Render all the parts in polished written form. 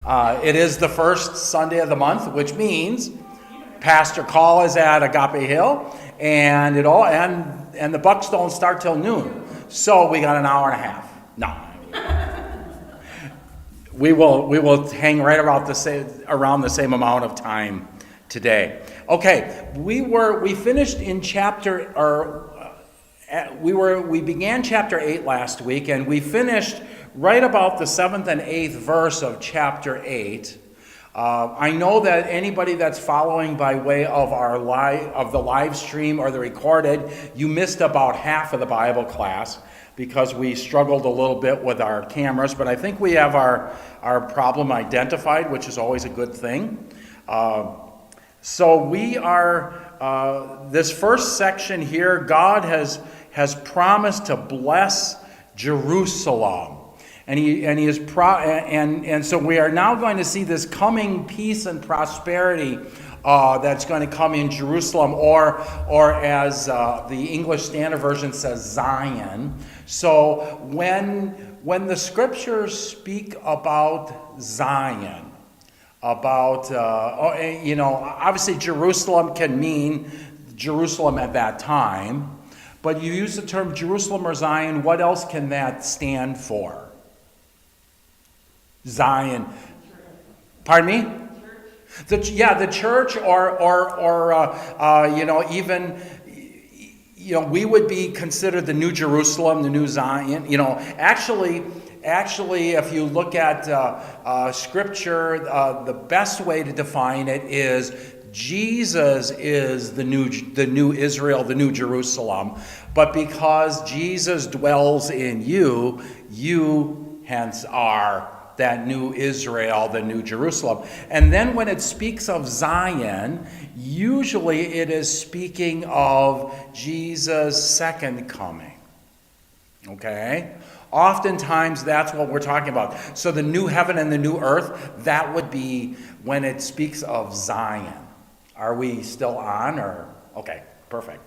It is the first Sunday of the month, which means Pastor Call is at Agape Hill, and the Bucks don't start till noon. So we got an hour and a half. No. We will hang right around the same amount of time today. Okay, we finished in we began chapter 8 last week, and we finished right about the 7th and 8th verse of chapter 8. I know that anybody that's following by way of the live stream or the recorded, you missed about half of the Bible class because we struggled a little bit with our cameras, but I think we have our problem identified, which is always a good thing. So we are, this first section here, God has promised to bless Jerusalem. And so we are now going to see this coming peace and prosperity that's going to come in Jerusalem, or as the English Standard Version says, Zion. So when the scriptures speak about Zion, about obviously Jerusalem can mean Jerusalem at that time, but you use the term Jerusalem or Zion, what else can that stand for? Zion. Pardon me? The church, even we would be considered the New Jerusalem, the New Zion. Actually, if you look at Scripture, the best way to define it is Jesus is the new Israel, the New Jerusalem. But because Jesus dwells in you, you hence are that new Israel, the new Jerusalem. And then when it speaks of Zion, usually it is speaking of Jesus' second coming. Okay? Oftentimes that's what we're talking about. So the new heaven and the new earth, that would be when it speaks of Zion. Are we still on? Okay, perfect.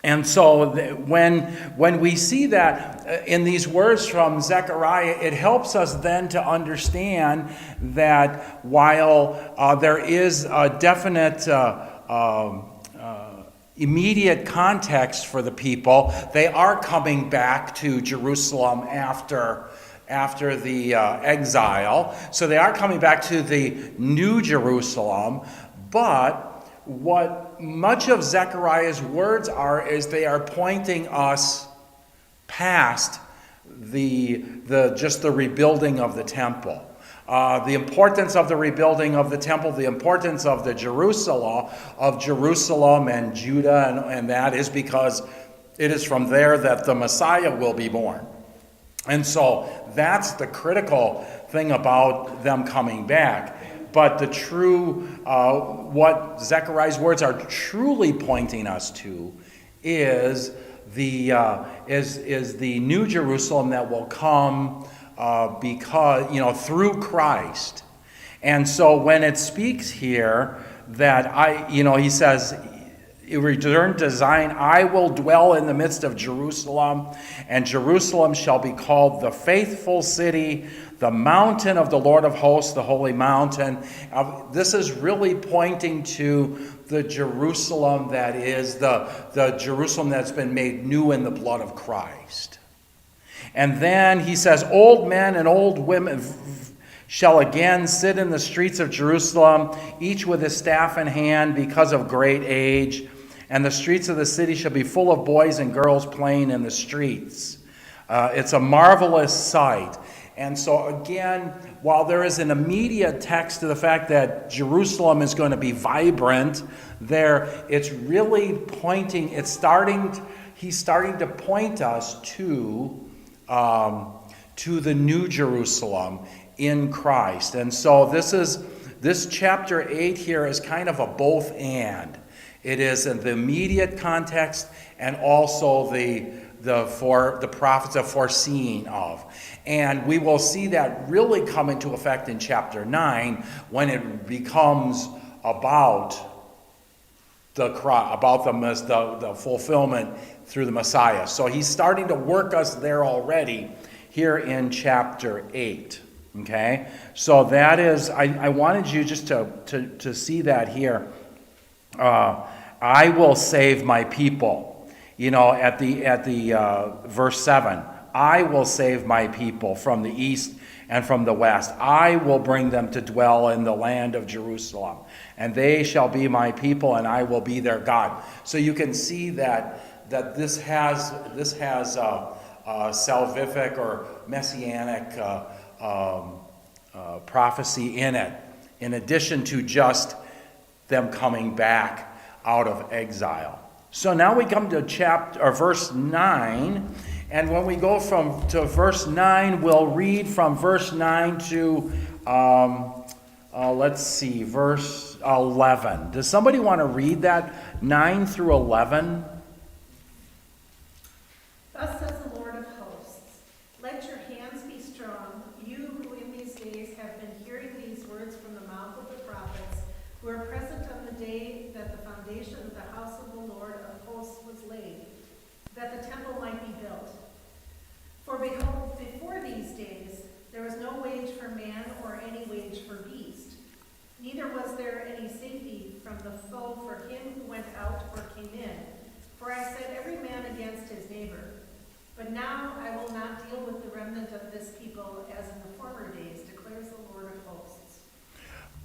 And so when we see that in these words from Zechariah, it helps us then to understand that while there is a definite immediate context for the people, they are coming back to Jerusalem after the exile. So they are coming back to the New Jerusalem, but what much of Zechariah's words is they are pointing us past just the rebuilding of the temple. The importance of the rebuilding of the temple, the importance of Jerusalem and Judah, and that is because it is from there that the Messiah will be born. And so that's the critical thing about them coming back. But the true, what Zechariah's words are truly pointing us to is the New Jerusalem that will come through Christ. And so when it speaks here that he says, return to Zion, I will dwell in the midst of Jerusalem, and Jerusalem shall be called the faithful city, the mountain of the Lord of hosts, the holy mountain. This is really pointing to the Jerusalem that is the Jerusalem that's been made new in the blood of Christ. And then he says, old men and old women shall again sit in the streets of Jerusalem, each with his staff in hand because of great age. And the streets of the city shall be full of boys and girls playing in the streets. It's a marvelous sight. And so again, while there is an immediate text to the fact that Jerusalem is going to be vibrant, it's really pointing, he's starting to point us to the New Jerusalem in Christ. And so this chapter 8 here is kind of a both and. It is in the immediate context and also the prophets of foreseeing of. And we will see that really come into effect in chapter 9 when it becomes about the fulfillment through the Messiah. So he's starting to work us there already here in chapter 8. Okay, so that is, I wanted you just to see that here. I will save my people. You know, at the verse 7, I will save my people from the east and from the west. I will bring them to dwell in the land of Jerusalem, and they shall be my people, and I will be their God. So you can see that this has salvific or messianic prophecy in it, in addition to just them coming back out of exile. So now we come to verse 9, and when we go to verse 9, we'll read from verse 9 to verse 11. Does somebody want to read that 9 through 11? Thus says the Lord of hosts, let your hands be strong, you who in these days have been hearing these words from the mouth of the prophets, who are present on the day that the foundation of the house of the Lord of hosts was laid, that the temple might be built. For behold, before these days there was no wage for man or any wage for beast, neither was there any safety from the foe for him who went out or came in. For I set every man against his neighbor. But now I will not deal with the remnant of this people as in the former days, declares the Lord of hosts.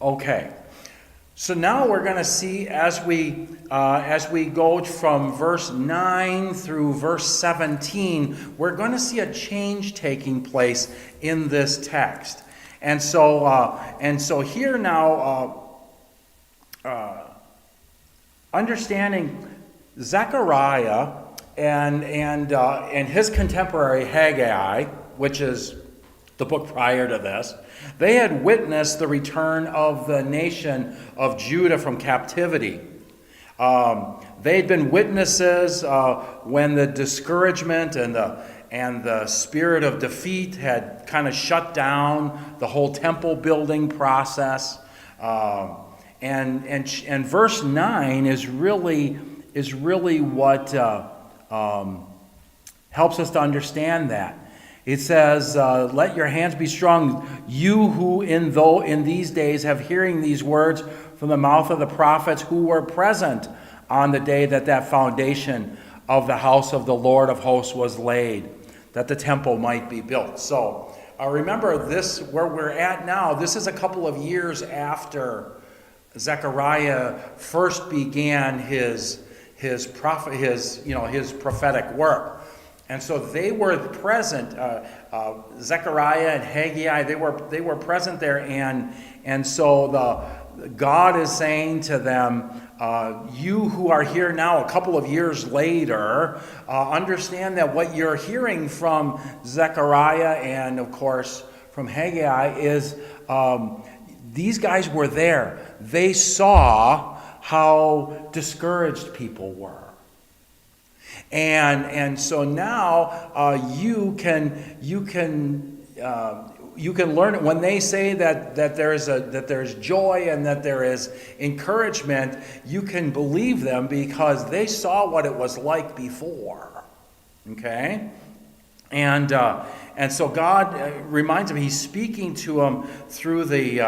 Okay. So now we're going to see as we go from verse 9 through verse 17, we're going to see a change taking place in this text. And so here now, understanding Zechariah and his contemporary Haggai, which is the book prior to this, they had witnessed the return of the nation of Judah from captivity. They'd been witnesses when the discouragement and the spirit of defeat had kind of shut down the whole temple building process. And verse 9 is really what helps us to understand that. It says, let your hands be strong, you who in these days have hearing these words from the mouth of the prophets who were present on the day that foundation of the house of the Lord of hosts was laid, that the temple might be built. So remember this, where we're at now, this is a couple of years after Zechariah first began his prophetic work. And so they were present. Zechariah and Haggai, they were present there, and so God is saying to them, you who are here now, a couple of years later, understand that what you're hearing from Zechariah and of course from Haggai is these guys were there. They saw how discouraged people were. And so now you can learn it when they say that there's joy and that there is encouragement. You can believe them because they saw what it was like before. Okay, and so God reminds them. He's speaking to them through the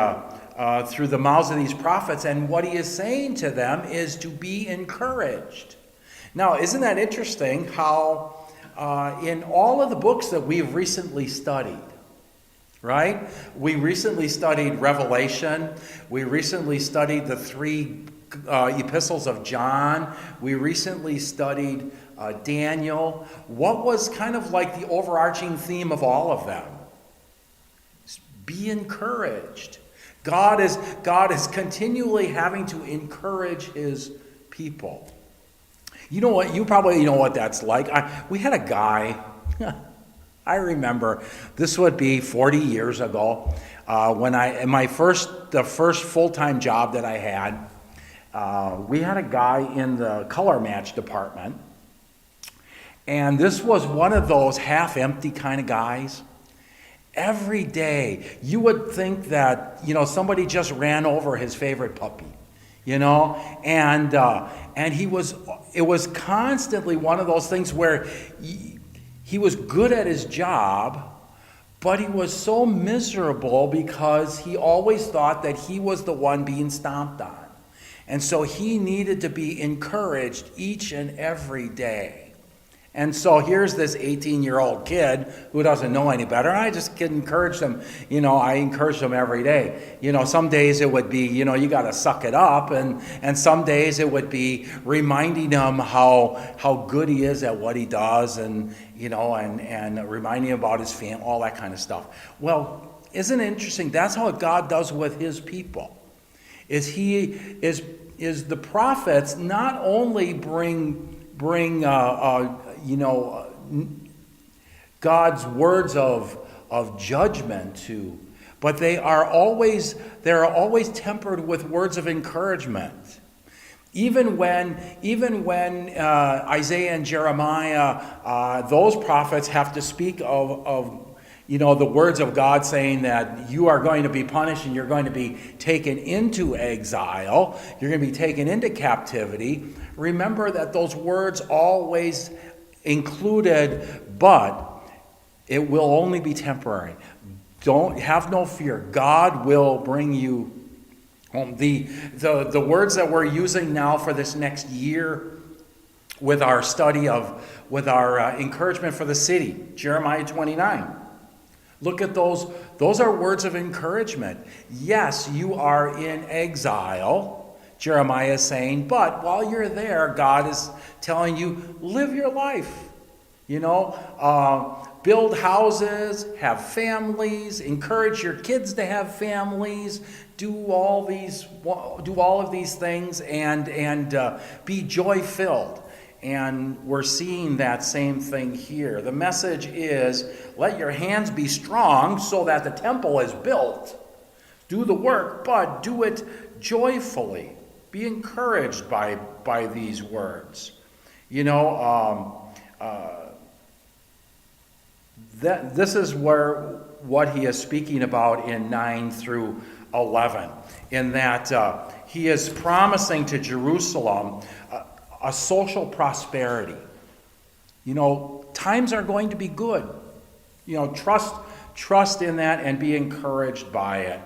mouths of these prophets, and what he is saying to them is to be encouraged. Now, isn't that interesting how in all of the books that we've recently studied, right? We recently studied Revelation. We recently studied the 3 epistles of John. We recently studied Daniel. What was kind of like the overarching theme of all of them? Be encouraged. God is continually having to encourage his people. You know what? You probably know what that's like. We had a guy, I remember, this would be 40 years ago, when the first full-time job that I had, we had a guy in the color match department, and this was one of those half-empty kind of guys. Every day, you would think that, somebody just ran over his favorite puppy. And it was constantly one of those things where he was good at his job, But he was so miserable because he always thought that he was the one being stomped on. And so he needed to be encouraged each and every day. And so here's this 18-year-old kid who doesn't know any better. And I just encourage him, I encourage him every day. Some days it would be, you got to suck it up. And some days it would be reminding him how good he is at what he does and reminding him about his family, all that kind of stuff. Well, isn't it interesting? That's how God does with his people. Is the prophets not only bring God's words of judgment to, but they are always tempered with words of encouragement. Even when Isaiah and Jeremiah, those prophets have to speak of the words of God saying that you are going to be punished and you're going to be taken into exile, you're going to be taken into captivity. Remember that those words always included, but it will only be temporary. Don't have no fear. God will bring you home. The words that we're using now for this next year with our study with our encouragement for the city, Jeremiah 29. Look at those. Those are words of encouragement. Yes, you are in exile, Jeremiah is saying, but while you're there, God is telling you, live your life. Build houses, have families, encourage your kids to have families, do all of these things, and be joy-filled. And we're seeing that same thing here. The message is, let your hands be strong so that the temple is built. Do the work, but do it joyfully. Be encouraged by these words. This is what he is speaking about in 9 through 11, in that he is promising to Jerusalem a social prosperity. Times are going to be good. Trust in that and be encouraged by it.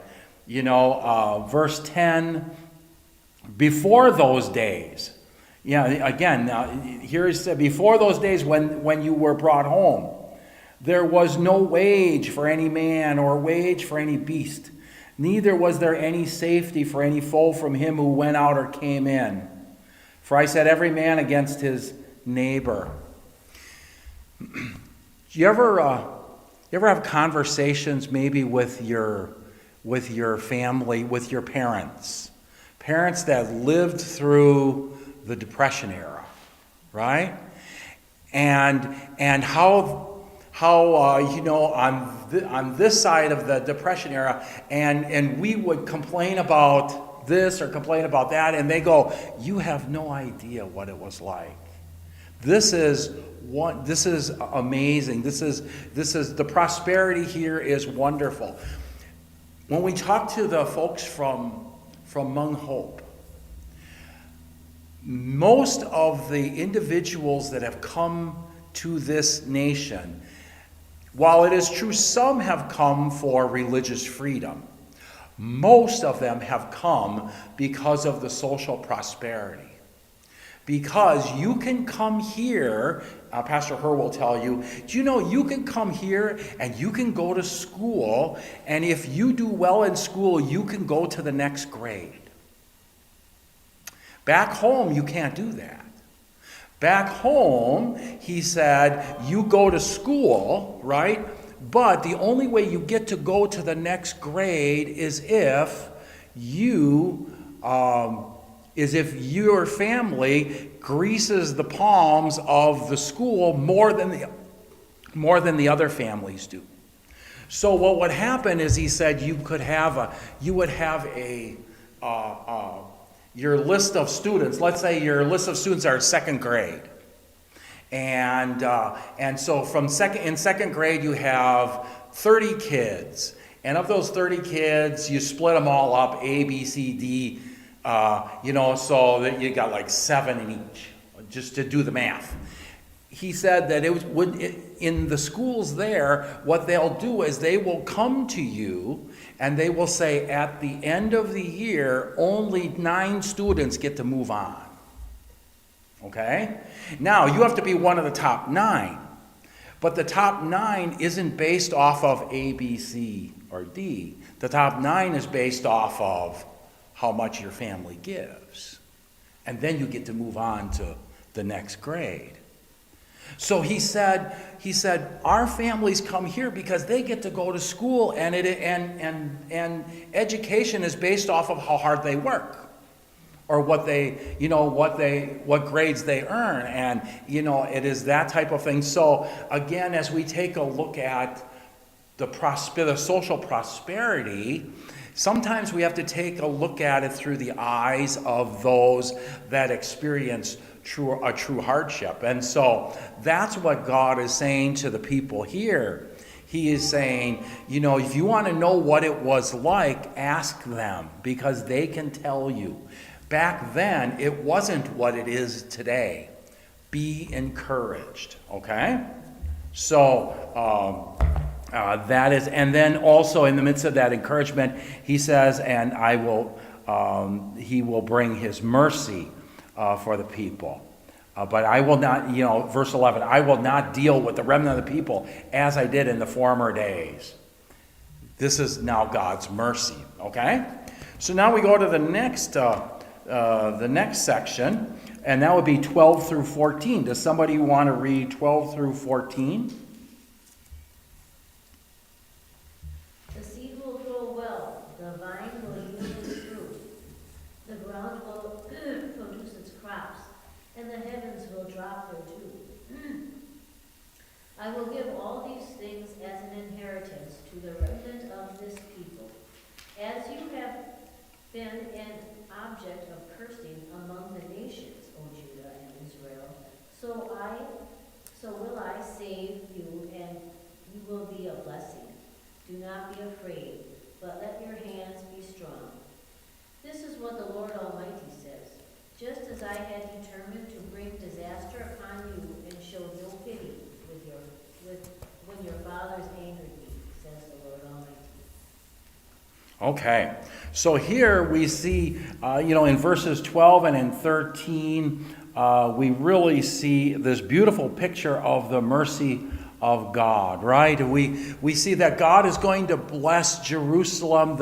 Verse 10, before those days. Here he said, before those days when you were brought home, there was no wage for any man or wage for any beast. Neither was there any safety for any foe from him who went out or came in. For I set every man against his neighbor. Do you ever have conversations maybe with your family, with your parents that lived through the Depression era, right? And how on this side of the Depression era, and we would complain about this or complain about that, and they go, you have no idea what it was like. This is amazing. This is the prosperity here is wonderful. When we talk to the folks from Mung Hope, most of the individuals that have come to this nation, while it is true some have come for religious freedom, most of them have come because of the social prosperity. Because you can come here, Pastor Herr will tell you, do you know you can come here and you can go to school, and if you do well in school, you can go to the next grade. Back home, you can't do that. Back home, he said, you go to school, right? But the only way you get to go to the next grade is if your family greases the palms of the school more than the other families do. So what would happen is, he said, you would have your list of students. Let's say your list of students are second grade. And so in second grade you have 30 kids, and of those 30 kids you split them all up A, B, C, D, so that you got like 7 in each, just to do the math. he said that in the schools there, what they'll do is they will come to you and they will say, at the end of the year, only 9 students get to move on. Okay? Now, you have to be one of the top 9. But the top 9 isn't based off of A, B, C, or D. The top 9 is based off of how much your family gives. And then you get to move on to the next grade. So he said, our families come here because they get to go to school, and education is based off of how hard they work, or what grades they earn, and it is that type of thing. So again, as we take a look at the social prosperity, sometimes we have to take a look at it through the eyes of those that experience a true hardship. And so that's what God is saying to the people here. He is saying, if you want to know what it was like, ask them, because they can tell you. Back then, it wasn't what it is today. Be encouraged, okay? So that is, and then also in the midst of that encouragement, he says, and he will bring his mercy for the people. But I will not, verse 11, I will not deal with the remnant of the people as I did in the former days. This is now God's mercy, okay? So now we go to the next section, and that would be 12 through 14. Does somebody want to read 12 through 14? The seed will grow well, the vine will yield its fruit, the ground will produce its crops, and the heavens will drop their dew. I will give all these things as an inheritance to the remnant of this people. As you have been an object of cursing among the nations, O Judah and Israel, so will I save you, and you will be a blessing. Do not be afraid, but let your hands be strong. This is what the Lord Almighty says. Just as I had determined to bring disaster upon you and show no pity when your fathers angered me, says the Lord Almighty. Okay, so here we see, in verses 12 and in 13, we really see this beautiful picture of the mercy of God, right? We see that God is going to bless Jerusalem,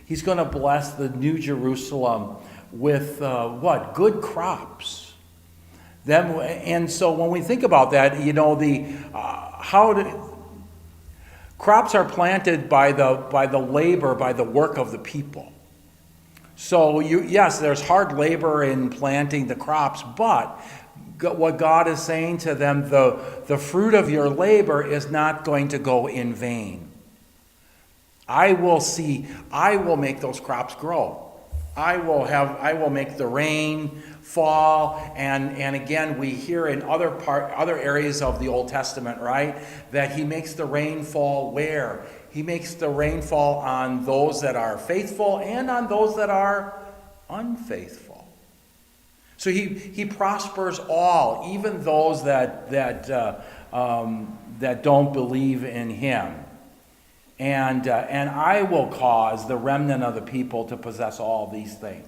He's going to bless the new Jerusalem with good crops. And so when we think about that, crops are planted by the labor, by the work of the people. So yes, there's hard labor in planting the crops, but what God is saying to them, the fruit of your labor is not going to go in vain. I will make those crops grow. I will make the rain fall, and again we hear in other areas of the Old Testament, right, that he makes the rain fall where? He makes the rain fall on those that are faithful and on those that are unfaithful. So he prospers all, even those that don't believe in him. And I will cause the remnant of the people to possess all these things.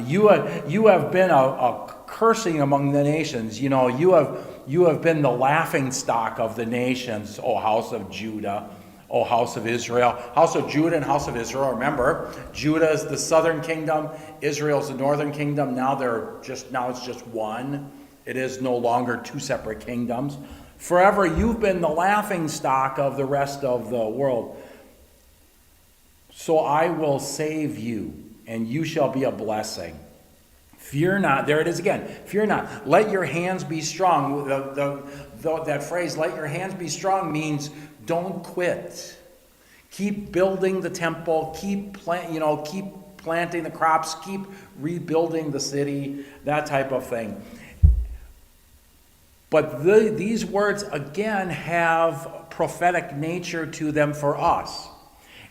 You have been a cursing among the nations. You have been the laughing stock of the nations, O house of Judah, O house of Israel. House of Judah and house of Israel. Remember, Judah is the southern kingdom, Israel is the northern kingdom. Now it's just one. It is no longer 2 separate kingdoms. Forever you've been the laughing stock of the rest of the world. So I will save you, and you shall be a blessing. Fear not. There it is again. Fear not. Let your hands be strong. That phrase, let your hands be strong, means don't quit. Keep building the temple. Keep planting the crops. Keep rebuilding the city. That type of thing. But these words, again, have prophetic nature to them for us.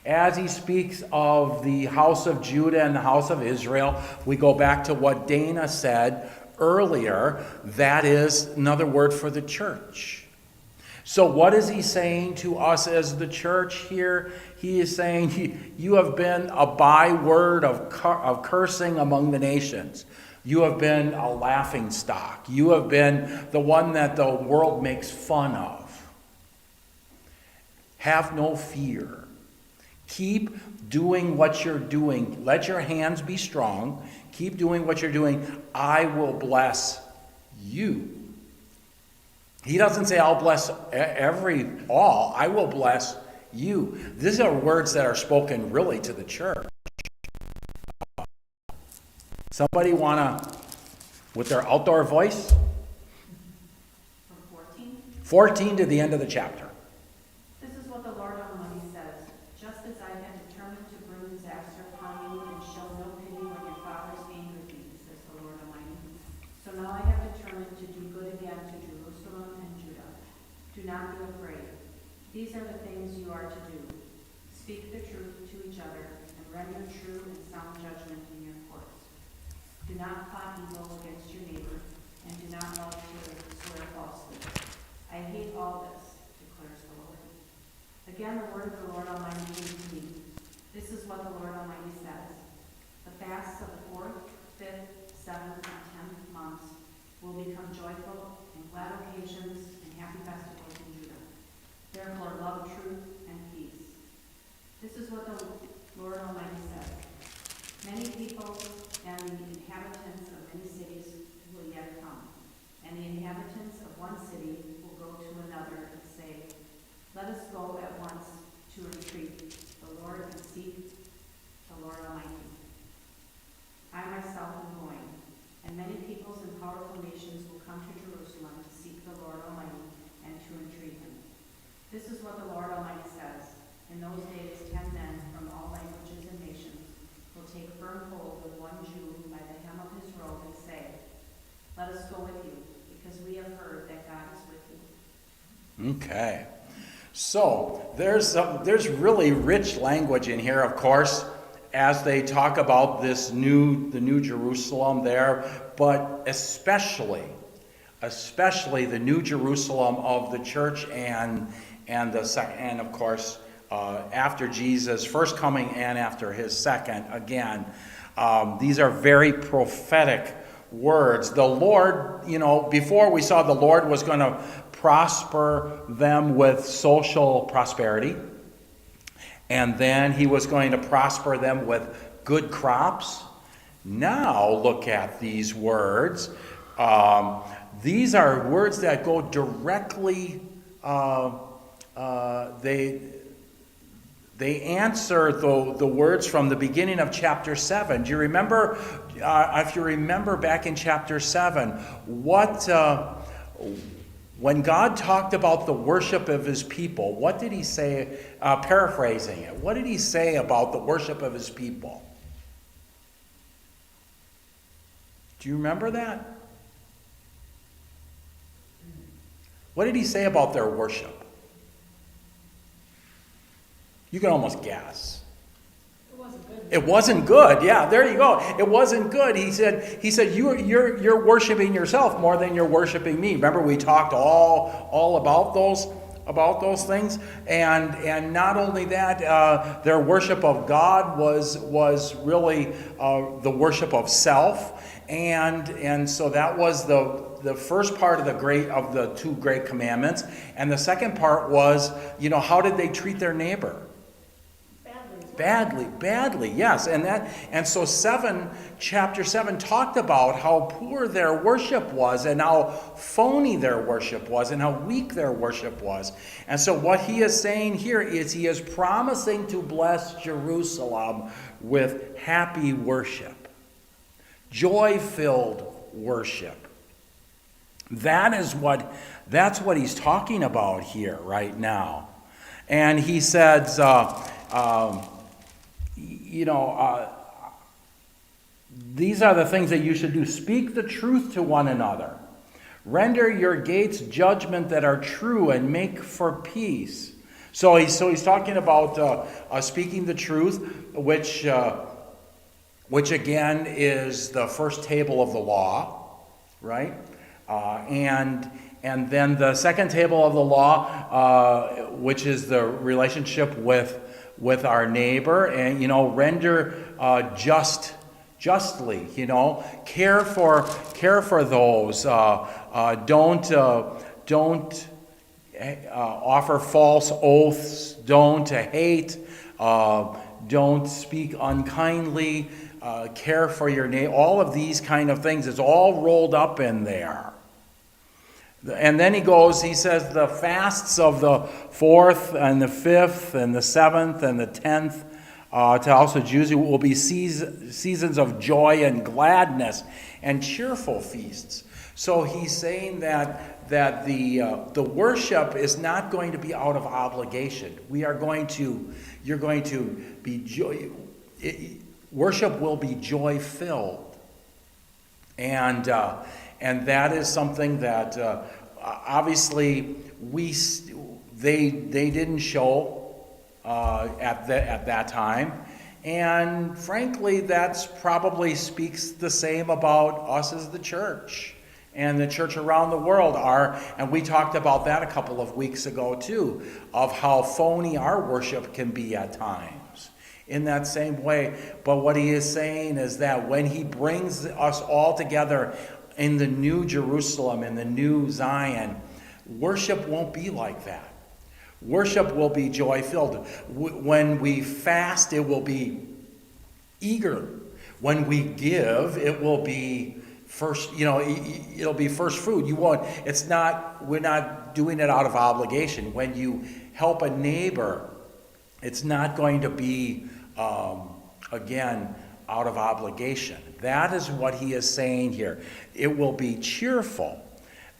As he speaks of the house of Judah and the house of Israel, we go back to what Dana said earlier, that is another word for the church. So what is he saying to us as the church here? He is saying, you have been a byword of cursing among the nations. You have been a laughing stock. You have been the one that the world makes fun of. Have no fear. Keep doing what you're doing. Let your hands be strong. Keep doing what you're doing. I will bless you. He doesn't say, I'll bless all. I will bless you. These are words that are spoken really to the church. Somebody want to, with their outdoor voice? From 14. 14 to the end of the chapter. This is what the Lord Almighty says. Just as I had determined to bring disaster upon you and show no pity when your fathers angered me, says the Lord Almighty. So now I have determined to do good again to Jerusalem and Judah. Do not be afraid. These are the things you are to do. Speak the truth to each other and render true and sound judgment in your courts. Do not plot evil against your neighbor, and do not love to swear falsely. I hate all this, declares the Lord. Again, the word of the Lord Almighty came to me. This is what the Lord Almighty says. The fasts of the 4th, 5th, 7th, and 10th months will become joyful and glad occasions and happy festivals in Judah. Therefore, love truth and peace. This is what the Lord Almighty says. Many people and the inhabitants of many cities will yet come, and the inhabitants of one city will go to another and say, let us go at once to entreat the Lord and seek the Lord Almighty. I myself am going, and many peoples and powerful nations will come to Jerusalem to seek the Lord Almighty and to entreat him. This is what the Lord Almighty says. In those days 10 men from all languages and nations will take firm hold of one Jew by the hem of his robe and say, let us go with you, because we have heard that God is with you. Okay. So there's really rich language in here, of course, as they talk about the new Jerusalem there, but especially the new Jerusalem of the church and of course after Jesus' first coming and after his second again. These are very prophetic words. The Lord, before we saw the Lord was going to prosper them with social prosperity, and then he was going to prosper them with good crops. Now look at these words. These are words that go directly, they answer the words from the beginning of chapter 7. Do you remember, if you remember back in chapter 7, when God talked about the worship of his people, what did he say, paraphrasing it, what did he say about the worship of his people? Do you remember that? What did he say about their worship? You can almost guess. It wasn't good. Yeah, there you go. It wasn't good. He said you're worshiping yourself more than you're worshiping me. Remember we talked all about those things, and not only that, their worship of God was really the worship of self, and so that was the first part of the 2 great commandments, and the second part was how did they treat their neighbor? Badly, yes. And so chapter 7 talked about how poor their worship was and how phony their worship was and how weak their worship was. And so what he is saying here is he is promising to bless Jerusalem with happy worship, joy-filled worship. That's what he's talking about here right now. And he says, these are the things that you should do. Speak the truth to one another. Render your gates judgment that are true and make for peace. So he's talking about speaking the truth, which again is the first table of the law. right? And then the second table of the law, which is the relationship with our neighbor, and render justly, care for those. Don't offer false oaths. Don't hate. Don't speak unkindly. Care for your neighbor. All of these kind of things. It's all rolled up in there. And then he says the fasts of the 4th and the 5th and the 7th and the 10th to also Jews will be seasons of joy and gladness and cheerful feasts. So he's saying that the worship is not going to be out of obligation. You're going to be worship will be joy filled, and that is something that obviously they didn't show at that time, and frankly, that's probably speaks the same about us as the church. And the church around the world and we talked about that a couple of weeks ago too, of how phony our worship can be at times in that same way. But what he is saying is that when he brings us all together in the new Jerusalem, in the new Zion, worship won't be like that. Worship will be joy-filled. When we fast, it will be eager. When we give, it will be first, it'll be first fruit. We're not doing it out of obligation. When you help a neighbor, it's not going to be, again, out of obligation. That is what he is saying here. It will be cheerful.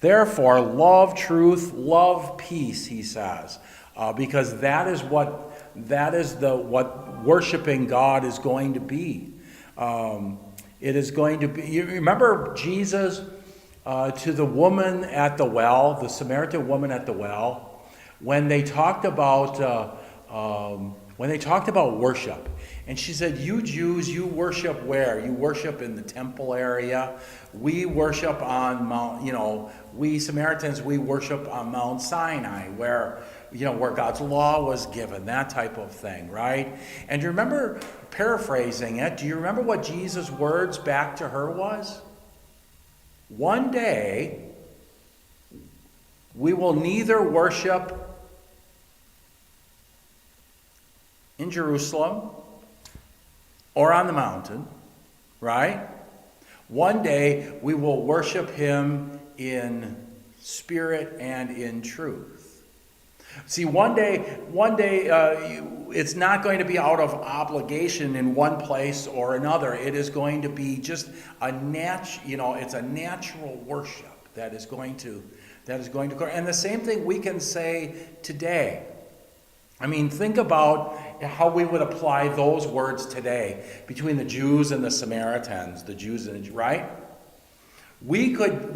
Therefore, love truth, love peace, he says, because that is what worshiping God is going to be. It is going to be. You remember Jesus to the woman at the well, the Samaritan woman at the well, when they talked about worship, and she said, "You Jews, you worship where? You worship in the temple area. We worship on Mount. We Samaritans, we worship on Mount Sinai, where God's law was given, that type of thing, right?" And do you remember, paraphrasing it, do you remember what Jesus' words back to her was? One day, we will neither worship in Jerusalem or on the mountain, right? One day, we will worship him in spirit and in truth. See, one day, it's not going to be out of obligation in one place or another. It is going to be just it's a natural worship that is going to occur. And the same thing we can say today. I mean, think about how we would apply those words today between the Jews and the Samaritans, right? We could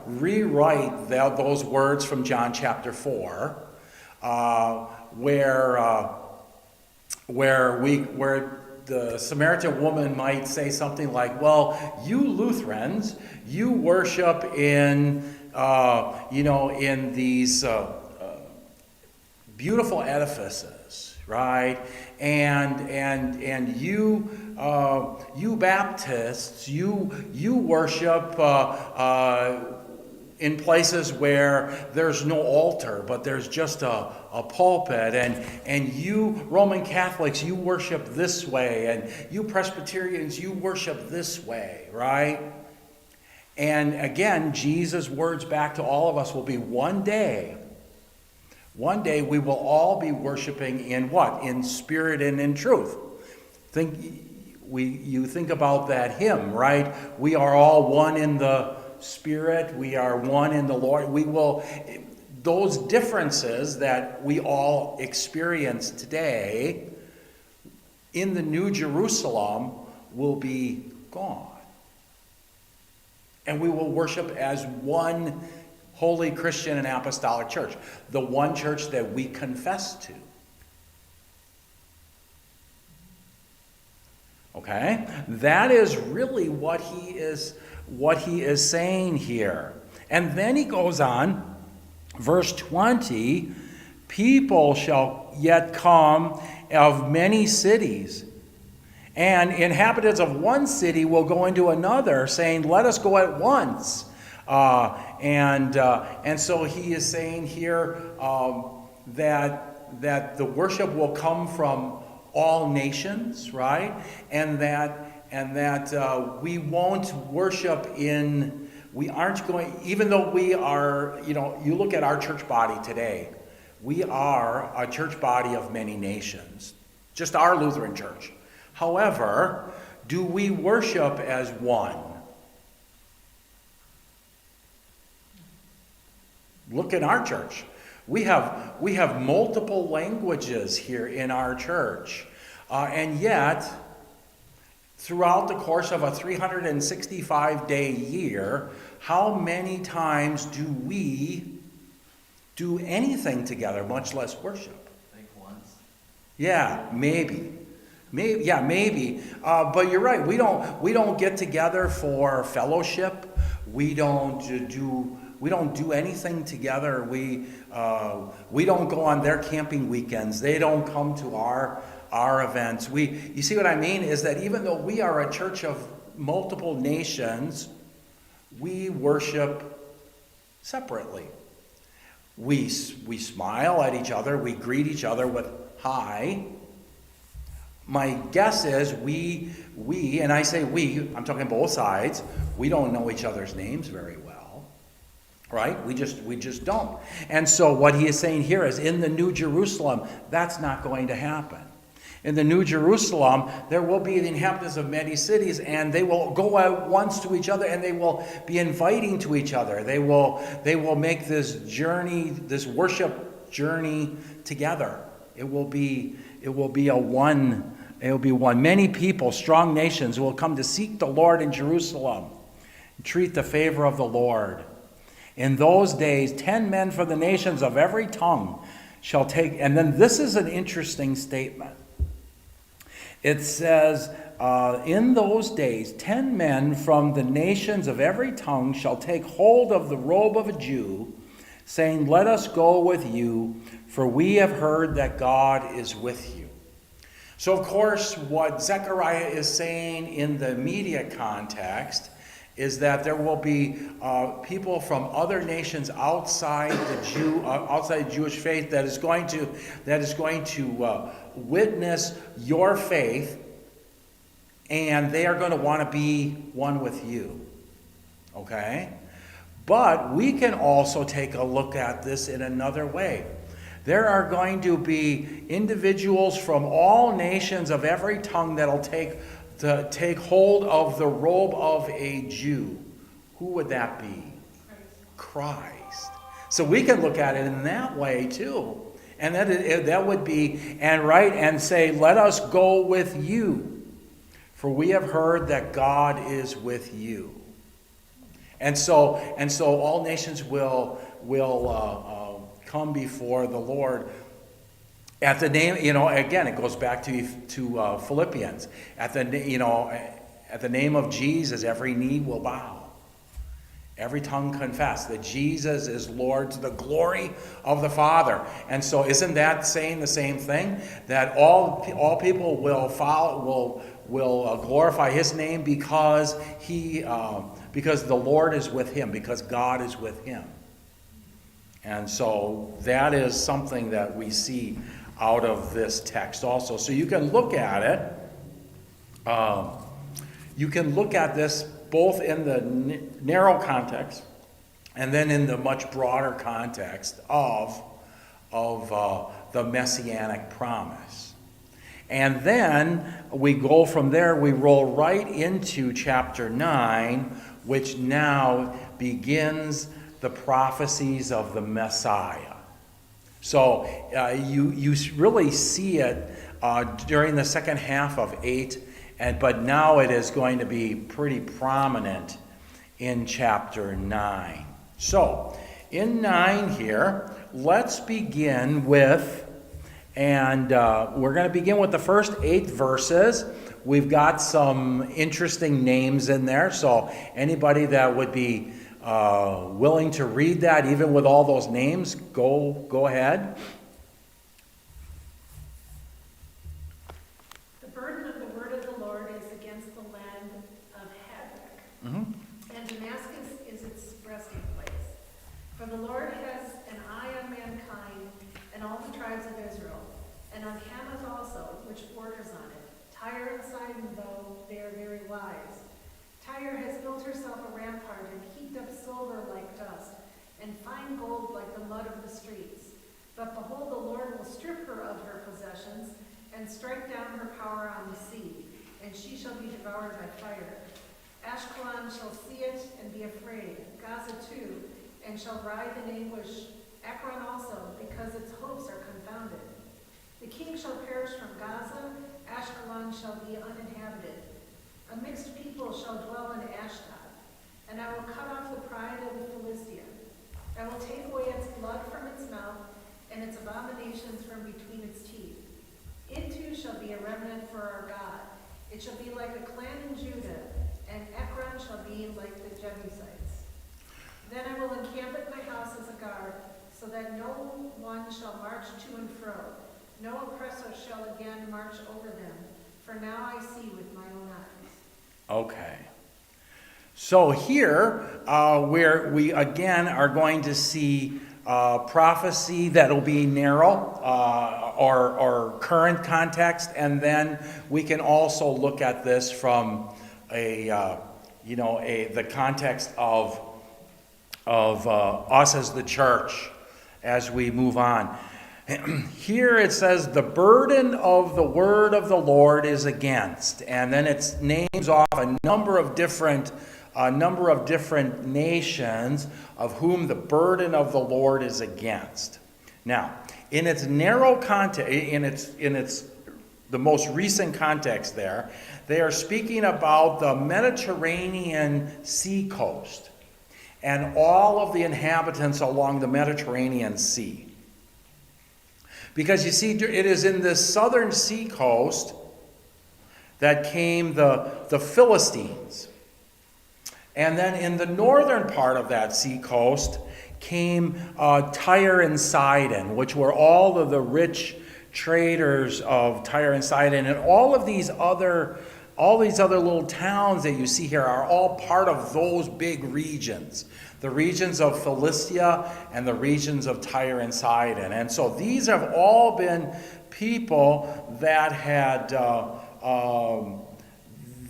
rewrite those words from John chapter 4, where the Samaritan woman might say something like, "Well, you Lutherans, you worship in these beautiful edifices, right? And you Baptists, you worship in places where there's no altar, but there's just a pulpit, and you Roman Catholics, you worship this way, and you Presbyterians, you worship this way, right?" And again, Jesus' words back to all of us will be one day we will all be worshiping in what? In spirit and in truth. You think about that hymn, right? We are all one in the Spirit. We are one in the Lord. Those differences that we all experience today in the New Jerusalem will be gone. And we will worship as one holy Christian and apostolic church, the one church that we confess to. Okay? That is really what he is what he is saying here. And then he goes on, verse 20, people shall yet come of many cities, and inhabitants of one city will go into another, saying, let us go at once. And so he is saying here that the worship will come from all nations, right? And that we won't worship we aren't going, even though we are, you look at our church body today, we are a church body of many nations, just our Lutheran church. However, do we worship as one? Look in our church. We have multiple languages here in our church. And yet, throughout the course of a 365-day year, how many times do we do anything together, much less worship? Like once. Yeah, maybe. Maybe. But you're right. We don't get together for fellowship. We don't do anything together. We don't go on their camping weekends. They don't come to our events. You see what I mean? Is that even though we are a church of multiple nations, we worship separately. We smile at each other. We greet each other with hi. My guess is we, and I say we, I'm talking both sides, we don't know each other's names very well, right? We just don't. And so what he is saying here is in the New Jerusalem, that's not going to happen. In the New Jerusalem, there will be the inhabitants of many cities, and they will go out once to each other, and they will be inviting to each other. They will make this journey, this worship journey together. It will be one. Many people, strong nations, will come to seek the Lord in Jerusalem and treat the favor of the Lord. In those days, 10 men from the nations of every tongue shall take, and then this is an interesting statement. It says, in those days, 10 men from the nations of every tongue shall take hold of the robe of a Jew, saying, let us go with you, for we have heard that God is with you. So, of course, what Zechariah is saying in the media context is that there will be people from other nations outside the Jewish faith that is going to witness your faith, and they are going to want to be one with you. Okay? But we can also take a look at this in another way. There are going to be individuals from all nations of every tongue that'll take hold of the robe of a Jew. Who would that be? Christ. So we can look at it in that way too. And that would be, and say, let us go with you, for we have heard that God is with you. And so all nations will come before the Lord at the name. Again, it goes back to Philippians. At the name of Jesus, every knee will bow. Every tongue confess that Jesus is Lord to the glory of the Father. And so isn't that saying the same thing? That all people will glorify his name because the Lord is with him, because God is with him. And so that is something that we see out of this text also. So you can look at it. You can look at this both in the narrow context and then in the much broader context of the messianic promise. And then we go from there, we roll right into chapter 9, which now begins the prophecies of the Messiah. So you really see it during the second half of 8, but now it is going to be pretty prominent in chapter 9. So in 9 here, let's begin with And we're going to begin with the first 8 verses. We've got some interesting names in there, so anybody that would be willing to read that, even with all those names, go ahead. The burden of the word of the Lord is against the land of Hadrach, and Damascus is its resting place. For the Lord has an eye on mankind and all the tribes of Israel, and on Hamath also, which borders on it. Tyre and Sidon, though they are very wise. Tyre has built herself a rampart and heaped up silver like dust, and fine gold like the mud of the streets. But behold, the Lord will strip her of her possessions, and strike down her power on the sea, and she shall be devoured by fire. Ashkelon shall see it and be afraid, Gaza too, and shall writhe in anguish, Ekron also, because its hopes are confounded. The king shall perish from Gaza, Ashkelon shall be uninhabited. A mixed people shall dwell in Ashdod, and I will cut off the pride of the Philistine. I will take away its blood from its mouth, and its abominations from between its teeth. It too shall be a remnant for our God. It shall be like a clan in Judah, and Ekron shall be like the Jebusites. Then I will encamp at my house as a guard, so that no one shall march to and fro. No oppressor shall again march over them, for now I see with my own eyes. Okay. So here, where we again are going to see prophecy that'll be narrow or current context, and then we can also look at this from the context of us as the church as we move on. Here it says the burden of the word of the Lord is against, and then it names off a number of different nations of whom the burden of the Lord is against. Now, in its narrow context, in its the most recent context there, they are speaking about the Mediterranean sea coast and all of the inhabitants along the Mediterranean Sea. Because you see, it is in this southern sea coast that came the Philistines. And then in the northern part of that sea coast came Tyre and Sidon, which were all of the rich traders of Tyre and Sidon. And all these other little towns that you see here are all part of those big regions. The regions of Philistia and the regions of Tyre and Sidon. And so these have all been people that had,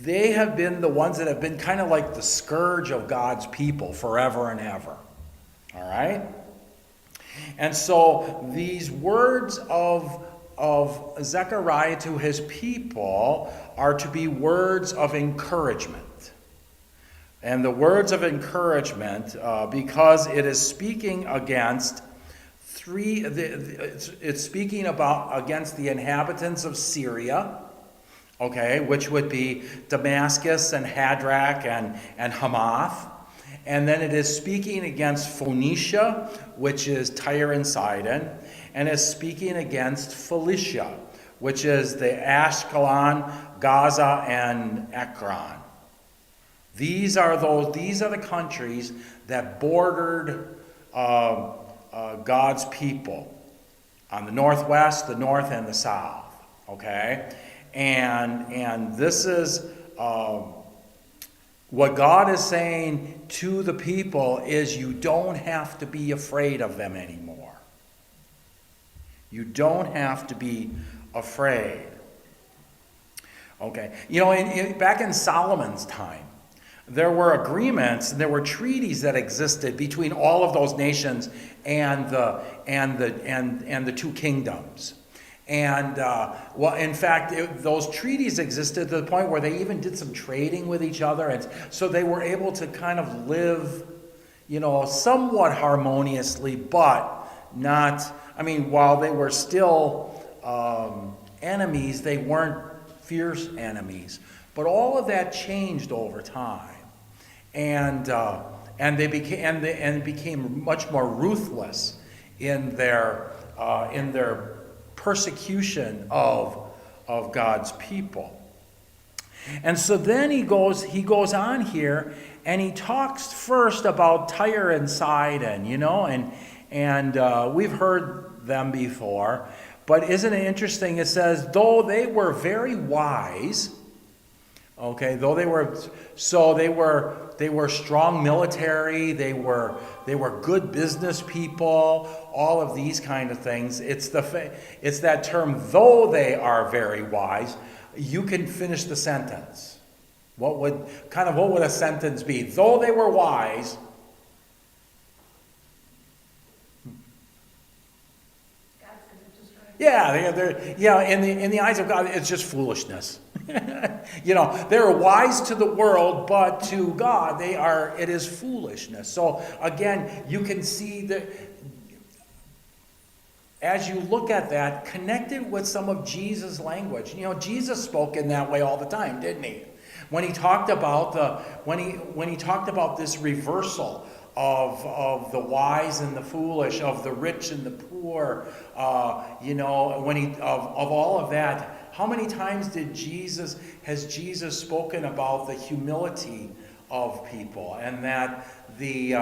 they have been the ones that have been kind of like the scourge of God's people forever and ever. All right? And so these words of Zechariah to his people are to be words of encouragement. And the words of encouragement, because it is speaking against it's speaking against the inhabitants of Syria, okay, which would be Damascus and Hadrach and Hamath. And then it is speaking against Phoenicia, which is Tyre and Sidon, and is speaking against Philistia, which is the Ashkelon, Gaza, and Ekron. These are the countries that bordered God's people on the northwest, the north, and the south. Okay, and this is what God is saying to the people is you don't have to be afraid of them anymore. You don't have to be afraid. Okay, back in Solomon's time, there were agreements, there were treaties that existed between all of those nations and the two kingdoms. And, in fact, those treaties existed to the point where they even did some trading with each other. And so they were able to kind of live, somewhat harmoniously, but not, while they were still enemies, they weren't fierce enemies. But all of that changed over time. And they became much more ruthless in their persecution of God's people. And so then he goes on here, and he talks first about Tyre and Sidon, and we've heard them before. But isn't it interesting? It says, though they were very wise, okay, they were strong military, they were good business people, all of these kind of things. It's that term, though they are very wise. You can finish the sentence. What would a sentence be? Though they were wise. Yeah, in the eyes of God, it's just foolishness. They're wise to the world, but to God, it is foolishness. So again, you can see that as you look at that, connected with some of Jesus' language. Jesus spoke in that way all the time, didn't he? When he talked about when he talked about this reversal of the wise and the foolish, of the rich and the poor, when he of all of that, how many times has Jesus spoken about the humility of people, and that the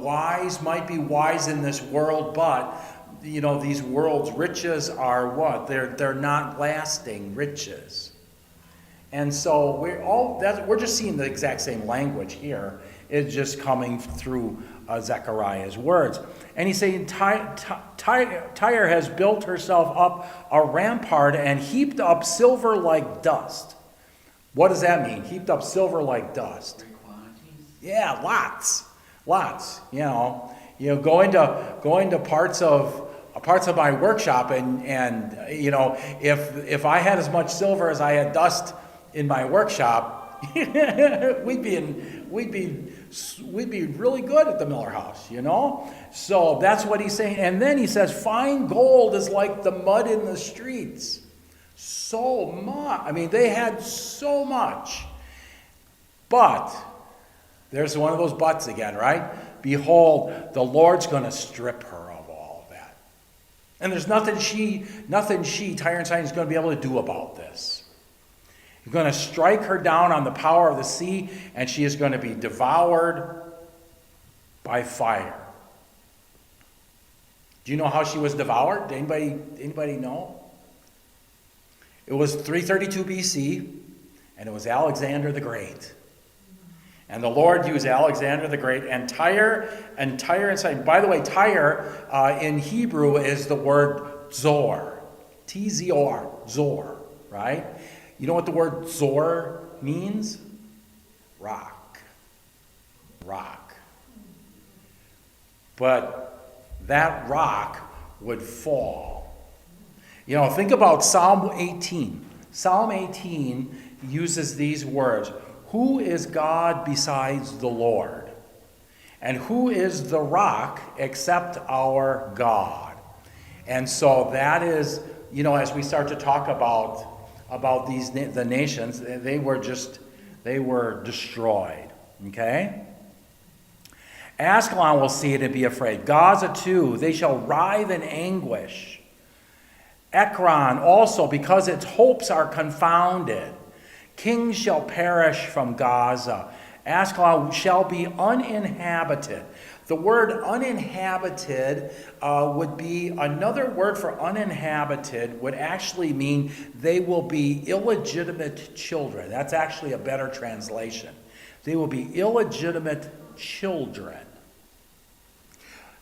wise might be wise in this world, but these world's riches are what? They're not lasting riches. And so we're just seeing the exact same language here. It's just coming through Zechariah's words. And he's saying, Tyre has built herself up a rampart and heaped up silver like dust. What does that mean? Heaped up silver like dust. Yeah, lots. Going to parts of my workshop and if I had as much silver as I had dust in my workshop, we'd be really good at the Miller House, So that's what he's saying. And then he says, fine gold is like the mud in the streets. So much. I mean, they had so much. But there's one of those buts again, right? Behold, the Lord's going to strip her of all of that. And there's nothing Tyre and Sidon, is going to be able to do about this. He's going to strike her down on the power of the sea, and she is going to be devoured by fire. Do you know how she was devoured? Anybody know? It was 332 BC, and it was Alexander the Great. And the Lord used Alexander the Great and Tyre and Sidon. By the way, Tyre in Hebrew is the word Zor. T-Z-O-R, Zor, right? You know what the word Zor means? Rock. But that rock would fall. Think about Psalm 18. Psalm 18 uses these words. Who is God besides the Lord? And who is the rock except our God? And so that is, as we start to talk about the nations, they were destroyed. Okay? Ascalon will see it and be afraid. Gaza too, they shall writhe in anguish. Ekron also, because its hopes are confounded. Kings shall perish from Gaza. Ascalon shall be uninhabited. The word uninhabited would be, another word for uninhabited would actually mean they will be illegitimate children. That's actually a better translation. They will be illegitimate children.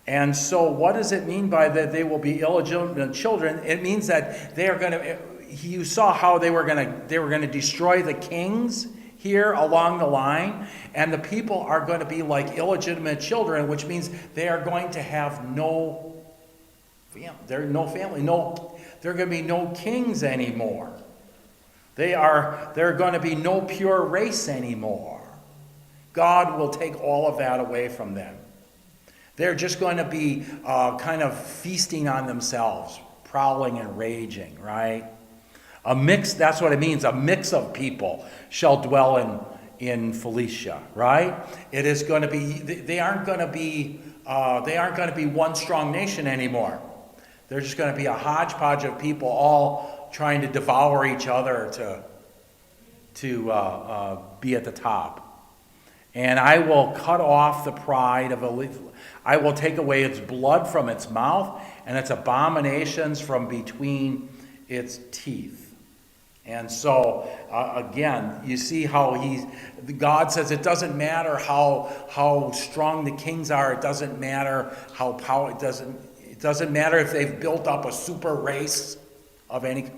And so what does it mean by that they will be illegitimate children? It means that they are going to, you saw how they were going to destroy the kings here along the line, and the people are going to be like illegitimate children, which means they are going to have no family. There are going to be no kings anymore. There are going to be no pure race anymore. God will take all of that away from them. They're just going to be kind of feasting on themselves, prowling and raging, right? A mix, that's what it means, a mix of people shall dwell in Phoenicia, right? It is going to be, they aren't going to be one strong nation anymore. There's just going to be a hodgepodge of people all trying to devour each other to be at the top. And I will cut off the pride of I will take away its blood from its mouth and its abominations from between its teeth. And so, again, you see how God says it doesn't matter how strong the kings are. It doesn't matter how it doesn't matter if they've built up a super race of any. It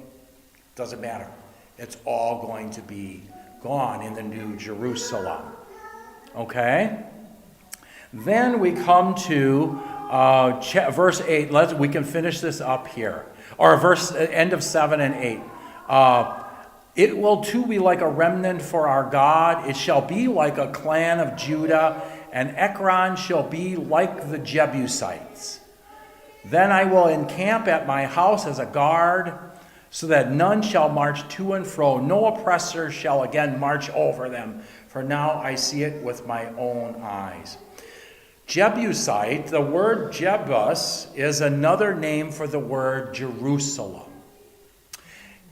doesn't matter. It's all going to be gone in the New Jerusalem. Okay? Then we come to verse 8. We can finish this up here. Or end of 7 and 8. It will too be like a remnant for our God. It shall be like a clan of Judah, and Ekron shall be like the Jebusites. Then I will encamp at my house as a guard, so that none shall march to and fro. No oppressor shall again march over them, for now I see it with my own eyes. Jebusite, the word Jebus, is another name for the word Jerusalem.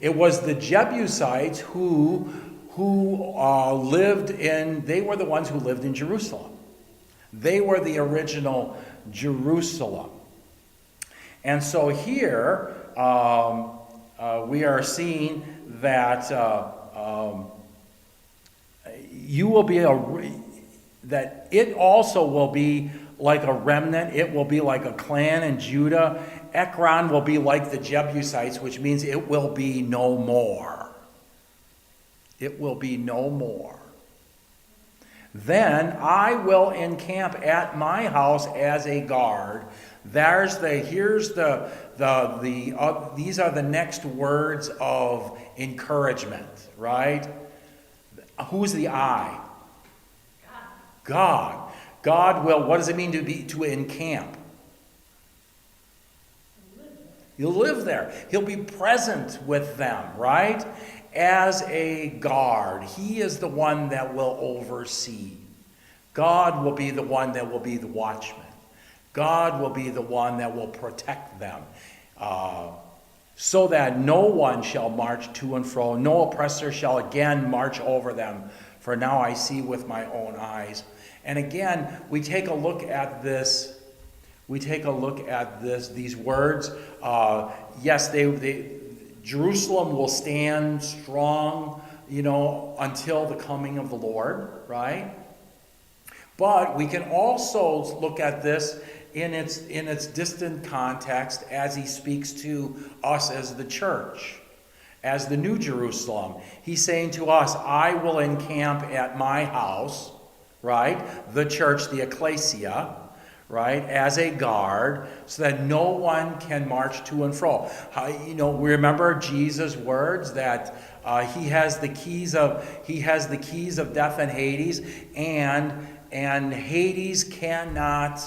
It was the Jebusites who lived in, they were the ones who lived in Jerusalem. They were the original Jerusalem. And so here we are seeing that you will be that it also will be like a remnant. It will be like a clan in Judah. Ekron will be like the Jebusites, which means it will be no more. It will be no more. Then I will encamp at my house as a guard. These are the next words of encouragement, right? Who's the I? God. God will, what does it mean to encamp? He'll live there. He'll be present with them, right? As a guard. He is the one that will oversee. God will be the one that will be the watchman. God will be the one that will protect them. So that no one shall march to and fro. No oppressor shall again march over them. For now I see with my own eyes. And again, we take a look at this. These words. Yes, Jerusalem will stand strong, until the coming of the Lord, right? But we can also look at this in its distant context as he speaks to us as the church, as the New Jerusalem. He's saying to us, I will encamp at my house, right? The church, the ecclesia, right, as a guard, so that no one can march to and fro. We remember Jesus' words that he has the keys of death and Hades, and Hades cannot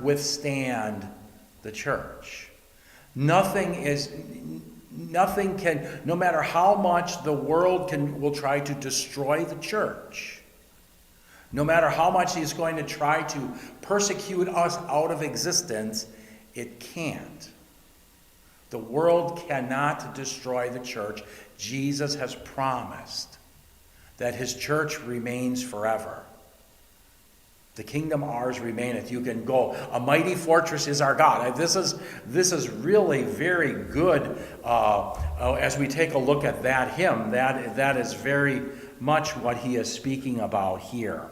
withstand the church. Nothing can, no matter how much the world will try to destroy the church. No matter how much he's going to try to persecute us out of existence, it can't. The world cannot destroy the church. Jesus has promised that his church remains forever. The kingdom ours remaineth. You can go. A mighty fortress is our God. This is really very good as we take a look at that hymn. That is very much what he is speaking about here.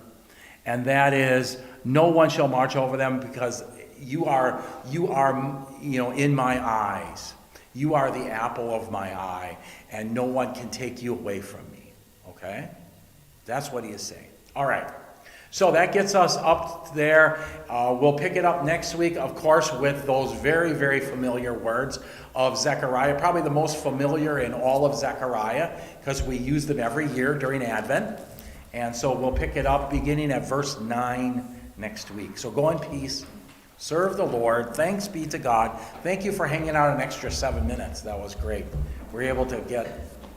And that is, no one shall march over them, because you are in my eyes. You are the apple of my eye, and no one can take you away from me. Okay? That's what he is saying. All right. So that gets us up there. We'll pick it up next week, of course, with those very, very familiar words of Zechariah, probably the most familiar in all of Zechariah, because we use them every year during Advent. And so we'll pick it up beginning at verse 9 next week. So go in peace. Serve the Lord. Thanks be to God. Thank you for hanging out an extra 7 minutes. That was great. We were able to get